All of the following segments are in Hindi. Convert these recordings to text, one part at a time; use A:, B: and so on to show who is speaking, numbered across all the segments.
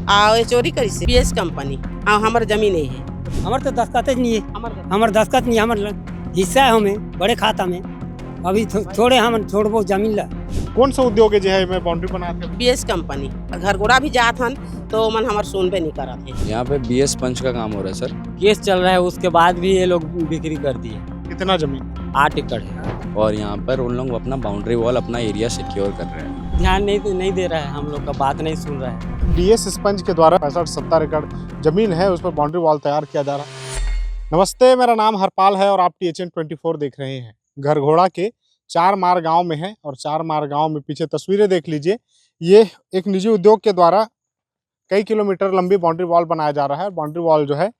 A: ये चोरी करी से बीएस कंपनी हमार जमीन है।
B: हमारे तो दस्खत नहीं है, हमारे दस्खत नहीं, हमारे हिस्सा है हमें बड़े खाता में। अभी थोड़े हम थोड़ बहुत जमीन ला।
C: कौन सा उद्योग है जो है मैं बाउंड्री बनाते
A: बीएस कंपनी घर गोड़ा भी जात हन तो मन हमार सुनबे नहीं करत है।
D: यहाँ पे बीएस पंच का काम हो रहा है सर।
B: केस चल रहा है, उसके बाद भी ये लोग बिक्री कर दिए।
C: कितना जमीन?
B: 8 एकड़ है।
D: और यहाँ पर उन लोग अपना बाउंड्री वॉल अपना एरिया सिक्योर कर रहे हैं।
B: ध्यान नहीं दे रहा है, हम लोग का बात नहीं सुन रहा है।
C: बीएस स्पंज के द्वारा 65-70 एकड़ जमीन है, उस पर बाउंड्री वॉल तैयार किया जा रहा है। नमस्ते, मेरा नाम हरपाल है और आप THN 24 देख रहे हैं। घर घोड़ा के 4 मार गांव में है और 4 मार गांव में पीछे तस्वीरें देख लीजिए। ये एक निजी उद्योग के द्वारा कई किलोमीटर लंबी बाउंड्री वॉल बनाया जा रहा है। बाउंड्री वॉल जो है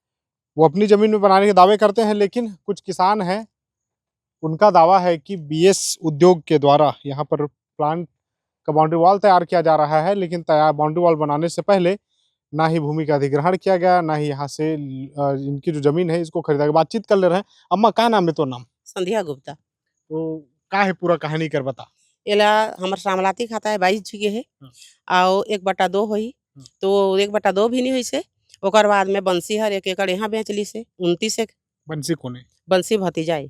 C: वो अपनी ज़मीन में बनाने के दावे करते हैं, लेकिन कुछ किसान हैं, उनका दावा है कि बीएस उद्योग के द्वारा यहाँ पर प्लांट का बाउंड्री वॉल तैयार किया जा रहा है। लेकिन बाउंड्री वॉल बनाने से पहले ना ही भूमि का अधिग्रहण किया गया, ना ही यहाँ से इनकी जो जमीन है इसको खरीदा गया। बातचीत कर ले रहे हैं। अम्मा का नाम है तो नाम?
A: संध्या गुप्ता।
C: तो का है पूरा कहानी कर बता।
A: एला हमार सामलाती खाता है 22 जी के है और 1/2 होई तो 1/2 भी नहीं हुई से। ओकर बाद में बंसी हर 1 एकड़ यहाँ बेच ली से 29 एक
C: बंसी कोने?
A: बंसी भतीजा है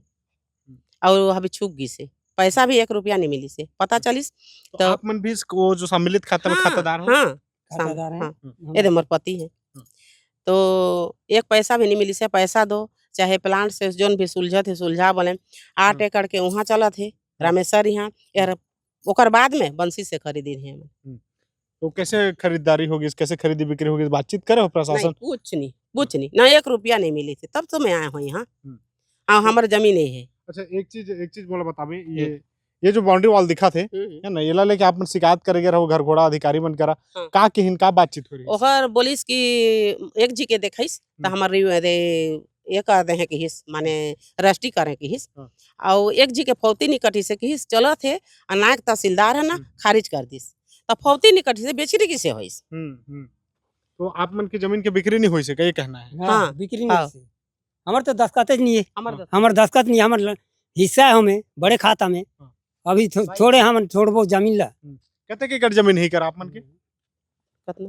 A: और अभी छुप गई से। पैसा भी 1 रुपया नहीं मिली से पता चलिस।
C: तो आप मन भी वो जो सम्मिलित खाता में खातादार हो?
A: हाँ
B: खातादार है।
A: ये मोर पति है। तो एक पैसा भी नहीं मिली से। पैसा दो चाहे प्लांट से जोन भी सुलझत है सुलझा बोले। 8 एकड़ के वहाँ चला थे रामेश्वर यहाँ यार। ओकर बाद में बंसी से खरीदी है।
C: तो कैसे खरीदारी होगी, कैसे खरीदी बिक्री होगी, बातचीत करे हो प्रशासन?
A: कुछ नहीं ना 1 रुपया नहीं मिली थी। तब तो मैं आया हूँ यहाँ। हमारे जमीन है।
C: अच्छा, एक चीज बोला बताबे, ये जो बाउंड्री वॉल दिखा थे है ना, ये लेके आप शिकायत करेगे रहो घर घोड़ा अधिकारी मन करा। का के हिन का बातचीत हो रही है?
A: ओकर बोलिस कि एक जी के देखिस त हमार ये कर दे हैं कि हिस माने रजिस्ट्री करें कि हिस और एक जी के फौती नहीं कटी से कि हिस चलत है नायक तहसीलदार है ना खारिज कर दिस। तब फौती नहीं कटी से बेचरी किसे होइस।
C: तो आप मन की जमीन के बिक्री नहीं हुई से ये कहना है?
B: हाँ, बिक्री नहीं से। हमारे तो दस्खत नहीं है, हमारे दस्खत नहीं, हमारे हिस्सा है हमें बड़े खाता में। अभी थोड़े हम थोड़ बहुत जमीन ला।
C: कितने एकड़ जमीन ही कर आप मन के?
A: कितना?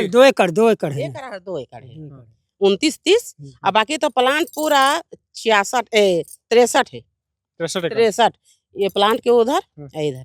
B: 2 एकड़ 2 एकड़ है।
A: 2 एकड़ है 29-30 और बाकी तो प्लांट पूरा 63 है। 63 ये प्लांट के उधर इधर।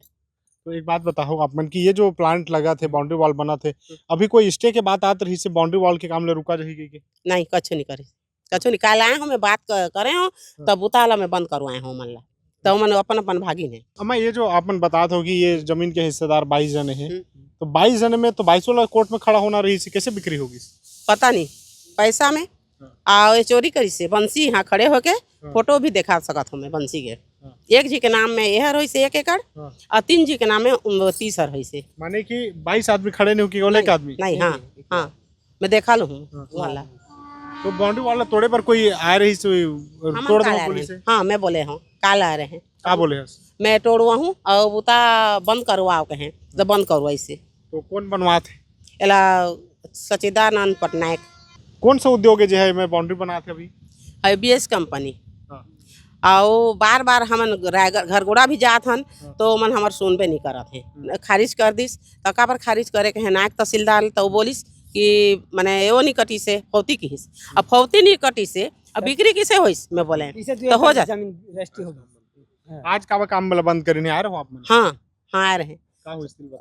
C: तो एक बात बताओ आप मन की, ये जो प्लांट लगा थे बाउंड्री वॉल बना थे, अभी कोई स्टे के बात आत रही से बाउंड्री वॉल के काम ले रुका जाएगी के?
A: नहीं कछ नहीं करे, कछ नहीं। कल आए हो मैं बात करे हो तब उताला में बंद करवाए हो मन ला तो मन अपन भागिन है।
C: अम्मा ये जो आप मन बतात हो कि ये जमीन के हिस्सेदार 22 जने हैं, तो 22 जने में तो 22 वाला कोर्ट में खड़ा होना रही से कैसे बिक्री होगी?
A: पता नहीं पैसा में ये चोरी करी से। बंसी यहाँ खड़े होके फोटो भी दिखा सकत हूँ मैं बंसी के। एक जी के नाम में यह रही से 1 एकड़ और 3 जी के नाम में 30 रही से।
C: माने कि 22 आदमी खड़े नहीं हो कि आदमी
A: नहीं? हाँ मैं देखा लू वाला।
C: तो बाउंड्री वाला तोड़े पर कोई आ रही से तोड़ दो पुलिस से?
A: हाँ मैं बोले हूँ काल आ रहे हैं।
C: क्या बोले?
A: मैं तोड़वा हूँ और बुता बंद करवाओ कहें तो बंद करवाई से।
C: तो कौन बनवा थे?
A: एला सचिदानंद पटनायक।
C: कौन सा उद्योग है जो है मैं बाउंड्री बनाते अभी?
A: है बीएस कंपनी। और बार बार हम घर गोड़ा भी जात हन तो मन हमार सुनबे नहीं करत है। खारिज कर दिस तका पर खारिज करे के है नायक तहसीलदार तो बोलिस कि माने वो नहीं कटी से फौती की हिस। अब फौती नहीं कटी से अब बिक्री किसे होइस मैं बोले तो हो जा।
C: आज का काम वाला बंद करने आ रहे हो आप?
A: हाँ आ रहे हैं।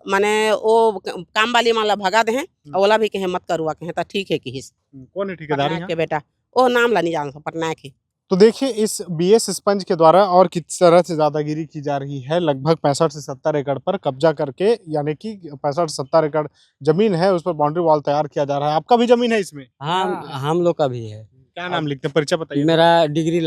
A: माने वो काम वाली माला भगा दे हैं ओला भी कहे मत करुआ कहे तो ठीक है कि हिस।
C: कौन है ठेकेदार
A: के बेटा? वो नाम ला नहीं जान पटनायक है।
C: तो देखिए इस बीएस स्पंज के द्वारा और किस तरह से दादागिरी की जा रही है। लगभग 65 से 70 एकड़ पर कब्जा करके, यानी कि 65 से 70 एकड़ जमीन है, उस पर बाउंड्री वॉल तैयार किया जा रहा है। आपका भी जमीन है इसमें?
B: हाँ, हम लोग का भी है।
C: क्या नाम लिखते हैं, परिचय बताइए।
B: मेरा डिग्री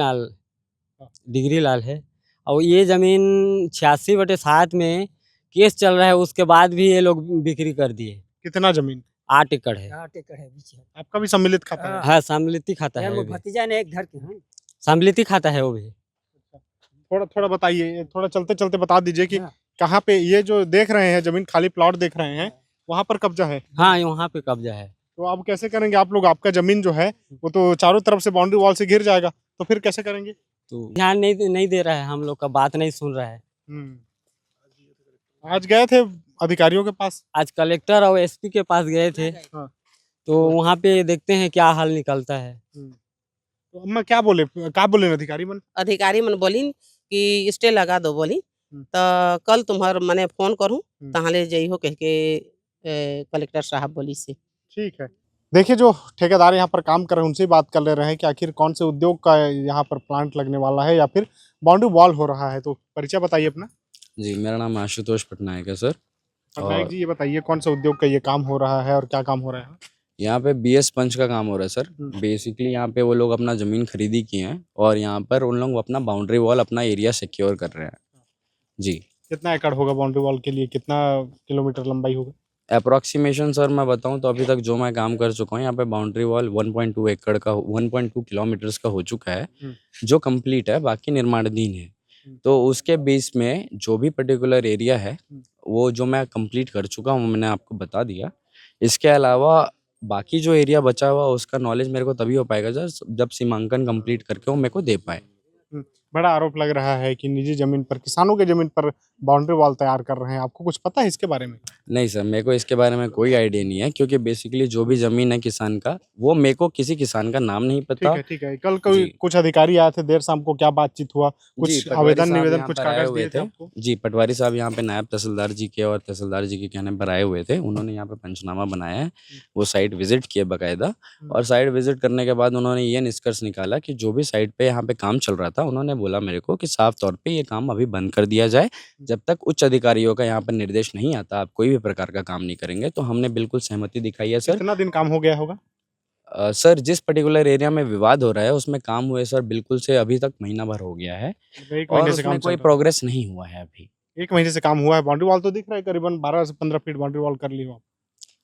B: लाल है और ये जमीन 86/7 में केस चल रहा है, उसके बाद भी ये लोग बिक्री कर दिए।
C: कितना जमीन?
B: 8 एकड़ है।
E: 8 एकड़ है बीच है।
C: आपका भी सम्मिलित खाता है?
B: हाँ, सम्मिलित खाता है।
E: भतीजा ने एक घर के
B: सम्मिलित खाता है वो भी।
C: थोड़ा बताइए, थोड़ा चलते चलते बता दीजिए कि कहाँ पे ये जो देख रहे हैं जमीन खाली प्लॉट देख रहे हैं, वहाँ पर कब्जा है?
B: हाँ, वहाँ पे कब्जा है।
C: तो अब कैसे करेंगे आप लोग? आपका जमीन जो है वो तो चारों तरफ से बाउंड्री वॉल से घिर जाएगा, तो फिर कैसे करेंगे?
B: तो ध्यान नहीं दे रहा है, हम लोग का बात नहीं सुन रहा है।
C: आज गए थे अधिकारियों के पास?
B: आज कलेक्टर और एसपी के पास गए थे,
C: हाँ।
B: तो वहाँ पे देखते हैं क्या हल निकलता है।
C: तो अम्मा क्या बोले अधिकारी मन?
A: अधिकारी मन बोलिन कि स्टे लगा दो बोली, तो कल तुम्हार मने फोन करूँ तहाँ ले जई हो कह के कलेक्टर साहब बोली से।
C: ठीक है। देखिए जो ठेकेदार यहाँ पर काम कर रहे हैं उनसे ही बात कर ले रहे हैं कि आखिर कौन से उद्योग का यहाँ पर प्लांट लगने वाला है या फिर बाउंड्री वॉल हो रहा है। तो परिचय बताइए अपना।
D: जी, मेरा नाम आशुतोष पटनायक है सर।
C: पटनायक जी, ये बताइए कौन से उद्योग का ये काम हो रहा है और क्या काम हो रहा है?
D: यहाँ पे बीएस पंच का काम हो रहा है सर। बेसिकली यहाँ पे वो लोग अपना ज़मीन खरीदी किए हैं और यहाँ पर उन लोग अपना बाउंड्री वॉल, अपना एरिया सिक्योर कर रहे हैं। जी।
C: कितना एकड़ होगा बाउंड्री वॉल के लिए, कितना किलोमीटर लंबाई होगा?
D: अप्रॉक्सीमेशन सर मैं बताऊँ तो अभी तक जो मैं काम कर चुका हूँ यहाँ पे बाउंड्री वॉल 1.2 एकड़ का 1.2 किलोमीटर्स का हो चुका है, जो कंप्लीट है, बाकी निर्माणाधीन है। तो उसके बेस में जो भी पर्टिकुलर एरिया है वो जो मैं कंप्लीट कर चुका हूँ, मैंने आपको बता दिया। इसके अलावा बाकी जो एरिया बचा हुआ उसका नॉलेज मेरे को तभी हो पाएगा जब सीमांकन कंप्लीट करके वो मेरे को दे पाए।
C: बड़ा आरोप लग रहा है कि निजी जमीन पर, किसानों के जमीन पर बाउंड्री वॉल तैयार कर रहे हैं। आपको कुछ पता है इसके बारे में?
D: नहीं सर, मेरे को इसके बारे में कोई आइडिया नहीं है, क्योंकि बेसिकली जो भी जमीन है किसान का, वो मेरे को किसी किसान का नाम नहीं पता।
C: ठीक है। कल कोई कुछ अधिकारी आए थे देर शाम को, क्या बातचीत हुआ? कुछ आवेदन निवेदन कुछ कागज दिए थे आपको?
D: जी, पटवारी साहब यहाँ पे नायब तहसीलदार जी के और तहसीलदार जी के कहने पर आए हुए थे। उन्होंने यहाँ पे पंचनामा बनाया है, वो साइट विजिट किए बाकायदा, और साइट विजिट करने के बाद उन्होंने ये निष्कर्ष निकाला कि जो भी साइट पे यहाँ पे काम चल रहा था, उन्होंने बोला मेरे को कि साफ तौर पे ये काम अभी बंद कर दिया जाए। जब तक उच्च अधिकारियों का यहाँ पर निर्देश नहीं आता आप कोई भी प्रकार का काम नहीं करेंगे। तो हमने बिल्कुल सहमति दिखाई है सर।
C: कितना दिन काम हो गया होगा?
D: सर जिस पर्टिकुलर एरिया में विवाद हो रहा है उसमें काम हुए सर बिल्कुल से अभी तक महीना भर हो गया है,
C: एक
D: और
C: महीने से
D: उसमें
C: काम
D: कोई
C: चल रहा
D: प्रोग्रेस नहीं हुआ है अभी।
C: है। 1 महीने से काम हुआ है। बाउंड्री वॉल तो दिख रहा है, करीबन 12 से 15 फीट बाउंड्री वॉल कर ली हो आप।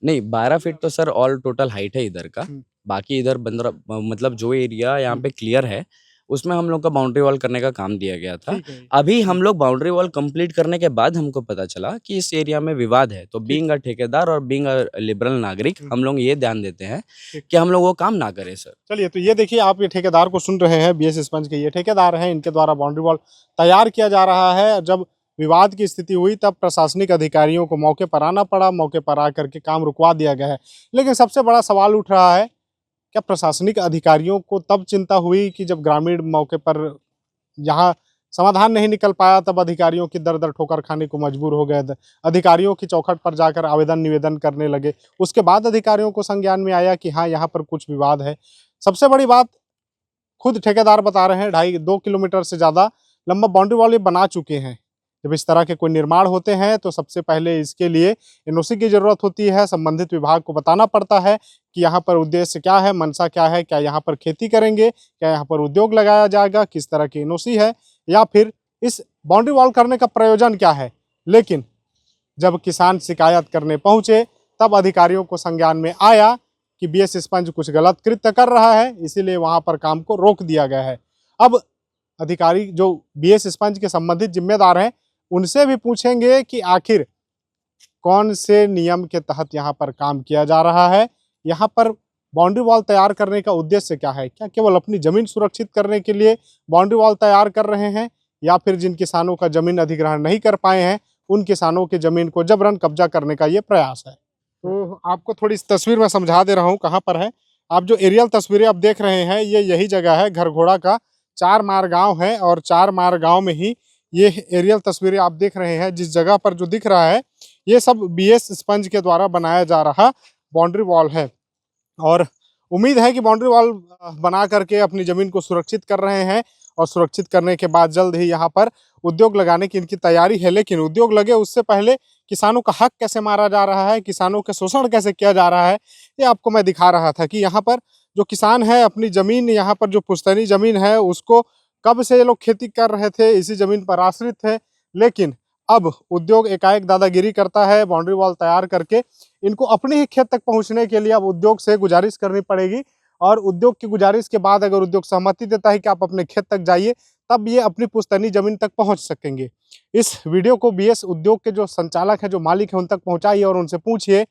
D: नहीं, 12 फीट तो सर ऑल टोटल हाइट है इधर का। बाकी इधर 15 मतलब जो एरिया यहाँ पे क्लियर है उसमें हम लोग का बाउंड्री वॉल करने का काम दिया गया था। अभी हम लोग बाउंड्री वॉल कंप्लीट करने के बाद हमको पता चला कि इस एरिया में विवाद है, तो बीइंग अ ठेकेदार और बीइंग अ लिबरल नागरिक हम लोग ये ध्यान देते हैं कि हम लोग वो काम ना करें सर।
C: चलिए, तो ये देखिए, आप ये ठेकेदार को सुन रहे हैं, बीएस स्पंज के ये ठेकेदार हैं, इनके द्वारा बाउंड्री वॉल तैयार किया जा रहा है। जब विवाद की स्थिति हुई तब प्रशासनिक अधिकारियों को मौके पर आना पड़ा, मौके पर आकर के काम रुकवा दिया गया है। लेकिन सबसे बड़ा सवाल उठ रहा है, क्या प्रशासनिक अधिकारियों को तब चिंता हुई कि जब ग्रामीण मौके पर यहाँ समाधान नहीं निकल पाया, तब अधिकारियों की दर दर ठोकर खाने को मजबूर हो गए, अधिकारियों की चौखट पर जाकर आवेदन निवेदन करने लगे। उसके बाद अधिकारियों को संज्ञान में आया कि हाँ, यहाँ पर कुछ विवाद है। सबसे बड़ी बात, खुद ठेकेदार बता रहे हैं 2.5 किलोमीटर से ज़्यादा लंबा बाउंड्री वॉल ये बना चुके हैं। जब इस तरह के कोई निर्माण होते हैं तो सबसे पहले इसके लिए एनओसी की ज़रूरत होती है। संबंधित विभाग को बताना पड़ता है कि यहाँ पर उद्देश्य क्या है, मंशा क्या है, क्या यहाँ पर खेती करेंगे, क्या यहाँ पर उद्योग लगाया जाएगा, किस तरह की एनओसी है, या फिर इस बाउंड्री वॉल करने का प्रयोजन क्या है। लेकिन जब किसान शिकायत करने पहुँचे तब अधिकारियों को संज्ञान में आया कि बीएस स्पंज कुछ गलत कृत्य कर रहा है, इसीलिए वहाँ पर काम को रोक दिया गया है। अब अधिकारी जो बीएस स्पंज के संबंधित जिम्मेदार हैं उनसे भी पूछेंगे कि आखिर कौन से नियम के तहत यहाँ पर काम किया जा रहा है, यहाँ पर बाउंड्री वॉल तैयार करने का उद्देश्य क्या है। क्या केवल अपनी ज़मीन सुरक्षित करने के लिए बाउंड्री वॉल तैयार कर रहे हैं, या फिर जिन किसानों का ज़मीन अधिग्रहण नहीं कर पाए हैं उन किसानों की ज़मीन को जबरन कब्जा करने का ये प्रयास है। तो आपको थोड़ी इस तस्वीर में समझा दे रहा हूँ कहाँ पर है। आप जो एरियल तस्वीरें आप देख रहे हैं ये यही जगह है, घरघोड़ा का 4 मार गाँव है, और 4 मार गाँव में ही ये एरियल तस्वीरें आप देख रहे हैं। जिस जगह पर जो दिख रहा है ये सब बीएस स्पंज के द्वारा बनाया जा रहा बाउंड्री वॉल है, और उम्मीद है कि बाउंड्री वॉल बना करके अपनी ज़मीन को सुरक्षित कर रहे हैं, और सुरक्षित करने के बाद जल्द ही यहाँ पर उद्योग लगाने की इनकी तैयारी है। लेकिन उद्योग लगे उससे पहले किसानों का हक कैसे मारा जा रहा है, किसानों का शोषण कैसे किया जा रहा है, ये आपको मैं दिखा रहा था कि यहाँ पर जो किसान है अपनी ज़मीन, यहाँ पर जो पुश्तैनी ज़मीन है उसको कब से ये लोग खेती कर रहे थे, इसी ज़मीन पर आश्रित थे। लेकिन अब उद्योग एकाएक दादागिरी करता है, बाउंड्री वॉल तैयार करके इनको अपने ही खेत तक पहुंचने के लिए अब उद्योग से गुजारिश करनी पड़ेगी, और उद्योग की गुजारिश के बाद अगर उद्योग सहमति देता है कि आप अपने खेत तक जाइए, तब ये अपनी पुश्तैनी ज़मीन तक पहुंच सकेंगे। इस वीडियो को बीएस उद्योग के जो संचालक हैं, जो मालिक हैं, उन तक पहुँचाइए और उनसे पूछिए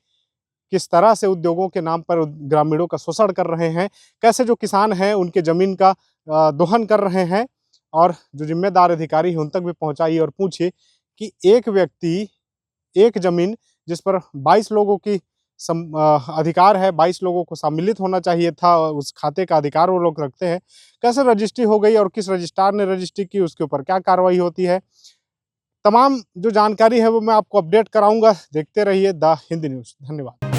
C: किस तरह से उद्योगों के नाम पर ग्रामीणों का शोषण कर रहे हैं, कैसे जो किसान हैं उनके ज़मीन का दोहन कर रहे हैं, और जो जिम्मेदार अधिकारी हैं उन तक भी पहुंचाइए और पूछिए कि एक व्यक्ति एक जमीन जिस पर 22 लोगों की अधिकार है, 22 लोगों को सम्मिलित होना चाहिए था, उस खाते का अधिकार वो लोग रखते हैं। कैसे रजिस्ट्री हो गई और किस रजिस्ट्रार ने रजिस्ट्री की, उसके ऊपर क्या कार्रवाई होती है, तमाम जो जानकारी है वो मैं आपको अपडेट कराऊंगा। देखते रहिए द हिंद न्यूज़। धन्यवाद।